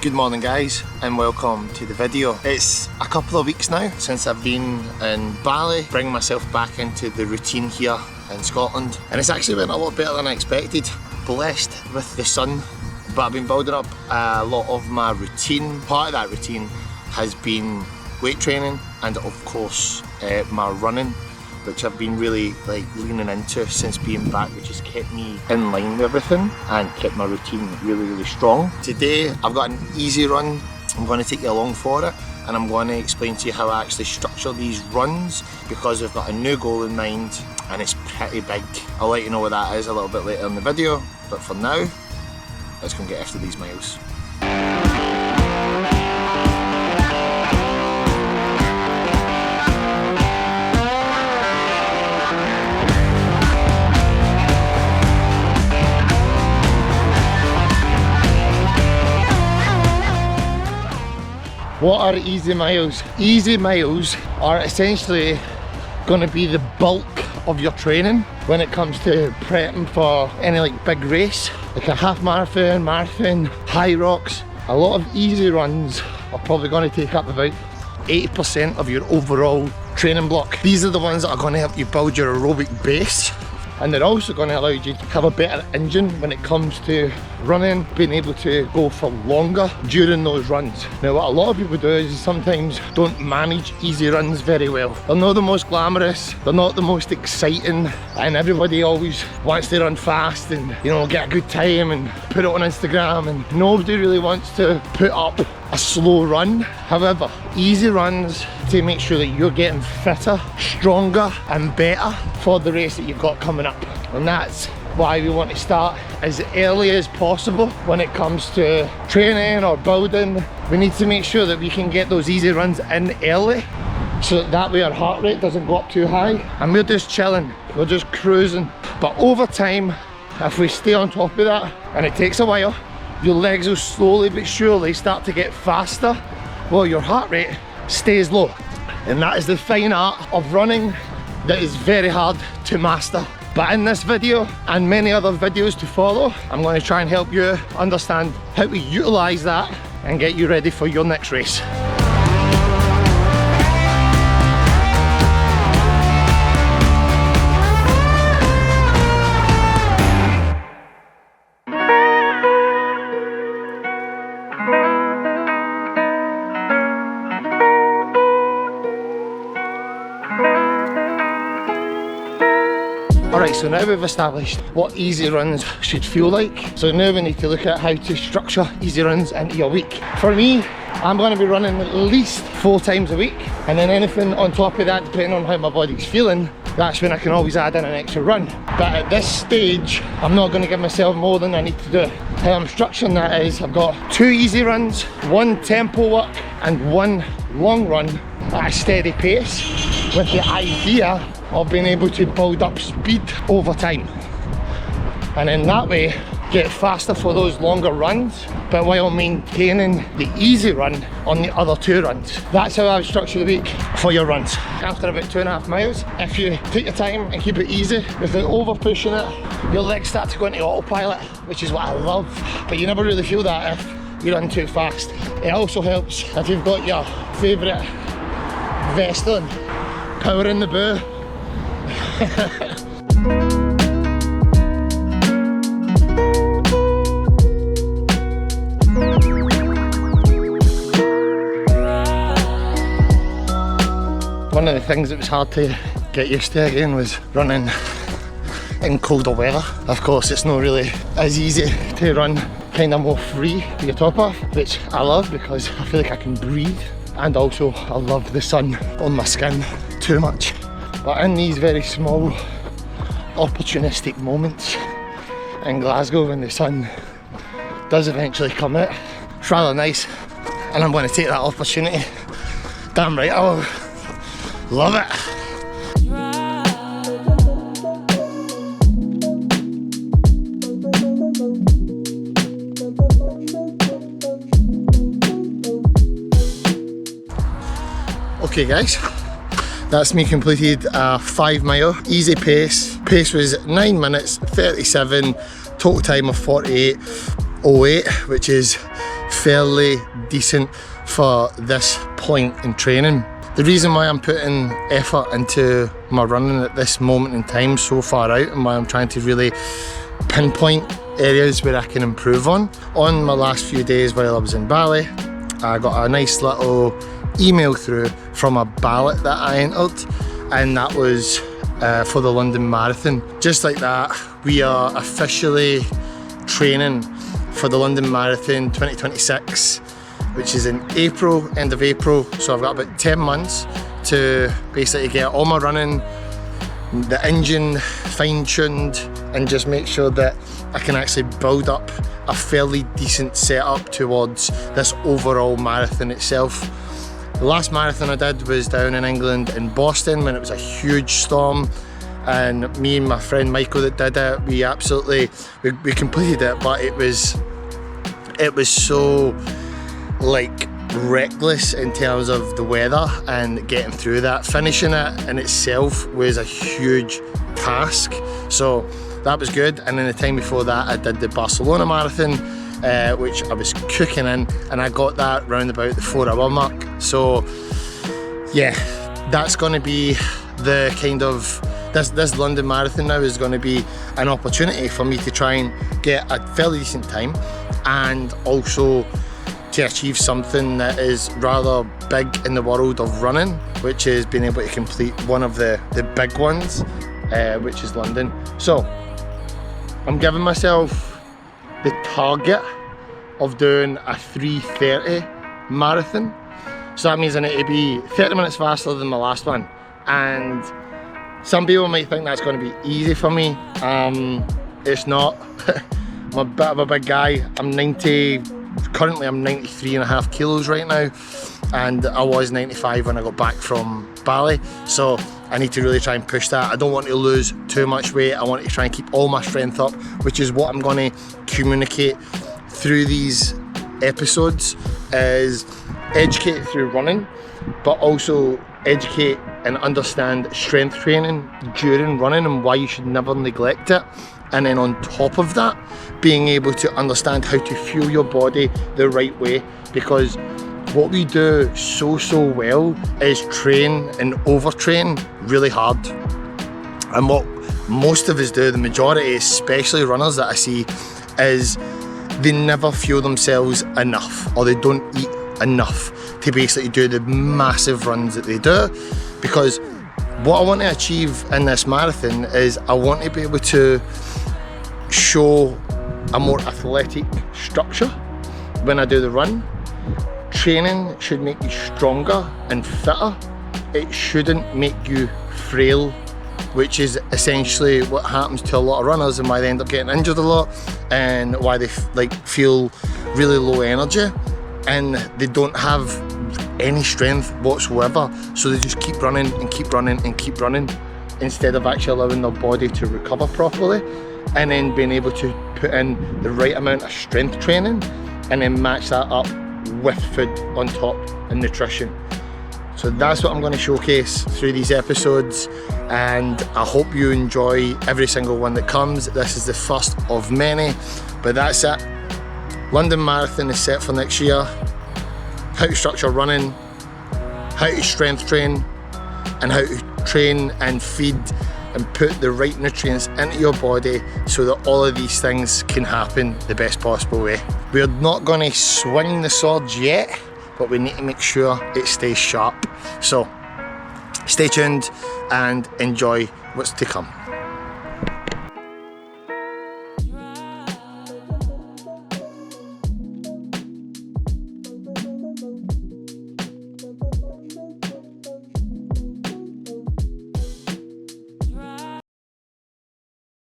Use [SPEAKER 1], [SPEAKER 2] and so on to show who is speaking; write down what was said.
[SPEAKER 1] Good morning guys and welcome to the video. It's a couple of weeks now since I've been in Bali, bringing myself back into the routine here in Scotland, and it's actually been a lot better than I expected. Blessed with the sun, but I've been building up a lot of my routine. Part of that routine has been weight training and of course my running, which I've been really leaning into since being back, which has kept me in line with everything and kept my routine really strong. Today I've got an easy run. I'm going to take you along for it and I'm going to explain to you how I actually structure these runs, because I've got a new goal in mind and it's pretty big. I'll let you know what that is a little bit later in the video, but for now let's go and get after these miles. What are easy miles? Easy miles are essentially going to be the bulk of your training when it comes to prepping for any big race, like a half marathon, HYROX. A lot of easy runs are probably going to take up about 80% of your overall training block. These are the ones that are going to help you build your aerobic base, and they're also going to allow you to have a better engine when it comes to running, being able to go for longer during those runs. Now what a lot of people do is sometimes don't manage easy runs very well. They're not the most glamorous, they're not the most exciting, and everybody always wants to run fast and, you know, get a good time and put it on Instagram, and nobody really wants to put up a slow run. However, easy runs to make sure that you're getting fitter, stronger and better for the race that you've got coming up. And that's why we want to start as early as possible when it comes to training or building. We need to make sure that we can get those easy runs in early, so that way our heart rate doesn't go up too high and we're just chilling, we're just cruising. But over time, if we stay on top of that, and it takes a while, your legs will slowly but surely start to get faster while your heart rate stays low. And that is the fine art of running that is very hard to master. But in this video and many other videos to follow, I'm going to try and help you understand how to utilise that and get you ready for your next race. Alright, so now we've established what easy runs should feel like. So now we need to look at how to structure easy runs into your week. For me, I'm going to be running at least 4 times a week, and then anything on top of that, depending on how my body's feeling, that's when I can always add in an extra run. But at this stage, I'm not going to give myself more than I need to do. How I'm structuring that is, I've got 2 easy runs, 1 tempo work and 1 long run at a steady pace, with the idea of being able to build up speed over time, and in that way get faster for those longer runs, but while maintaining the easy run on the other 2 runs. That's how I would structure the week for your runs. After about 2.5 miles, if you take your time and keep it easy without over pushing it, your legs start to go into autopilot, which is what I love. But you never really feel that if you run too fast. It also helps if you've got your favourite vest on, power in the boot. One of the things that was hard to get used to again was running in colder weather. Of course, it's not really as easy to run kind of more free with your top off, which I love because I feel like I can breathe, and also I love the sun on my skin too much. But in these very small opportunistic moments in Glasgow, when the sun does eventually come out, it's rather nice, and I'm going to take that opportunity. Damn right I will. Love it. Okay guys, that's me completed a 5 mile, easy pace. Pace was 9 minutes 37, total time of 48:08, which is fairly decent for this point in training. The reason why I'm putting effort into my running at this moment in time so far out, and why I'm trying to really pinpoint areas where I can improve on my last few days while I was in Bali, I got a nice little email through from a ballot that I entered, and that was for the London Marathon. Just like that, we are officially training for the London Marathon 2026, which is in April, end of April. So I've got about 10 months to basically get all my running, the engine fine-tuned, and just make sure that I can actually build up a fairly decent setup towards this overall marathon itself. The last marathon I did was down in England in Boston when it was a huge storm, and me and my friend Michael that did it, we completed it, but it was so like reckless in terms of the weather and getting through that. Finishing it in itself was a huge task, so that was good. And then the time before that I did the Barcelona Marathon, which I was cooking in, and I got that round about the 4 hour mark. So yeah, that's going to be the kind of, this London Marathon now is going to be an opportunity for me to try and get a fairly decent time, and also to achieve something that is rather big in the world of running, which is being able to complete one of the big ones, which is London. So I'm giving myself the target of doing a 3:30 marathon. So that means I need to be 30 minutes faster than my last one. And some people might think that's going to be easy for me. It's not. I'm a bit of a big guy. Currently I'm 93.5 kilos right now, and I was 95 when I got back from Bali, so I need to really try and push that. I don't want to lose too much weight. I want to try and keep all my strength up, which is what I'm going to communicate through these episodes, is educate through running, but also educate and understand strength training during running and why you should never neglect it. And then on top of that, being able to understand how to fuel your body the right way, because what we do so well is train and overtrain really hard. And what most of us do, the majority, especially runners that I see, is they never fuel themselves enough, or they don't eat enough to basically do the massive runs that they do. Because what I want to achieve in this marathon is I want to be able to show a more athletic structure when I do the run. Training should make you stronger and fitter. It shouldn't make you frail, which is essentially what happens to a lot of runners, and why they end up getting injured a lot, and why they feel really low energy and they don't have any strength whatsoever. So they just keep running and keep running and keep running, instead of actually allowing their body to recover properly, and then being able to put in the right amount of strength training and then match that up with food on top and nutrition. So that's what I'm going to showcase through these episodes, and I hope you enjoy every single one that comes. This is the first of many, but that's it. London Marathon is set for next year. How to structure running, how to strength train, and how to train and feed and put the right nutrients into your body so that all of these things can happen the best possible way. We're not going to swing the swords yet, but we need to make sure it stays sharp. So stay tuned and enjoy what's to come.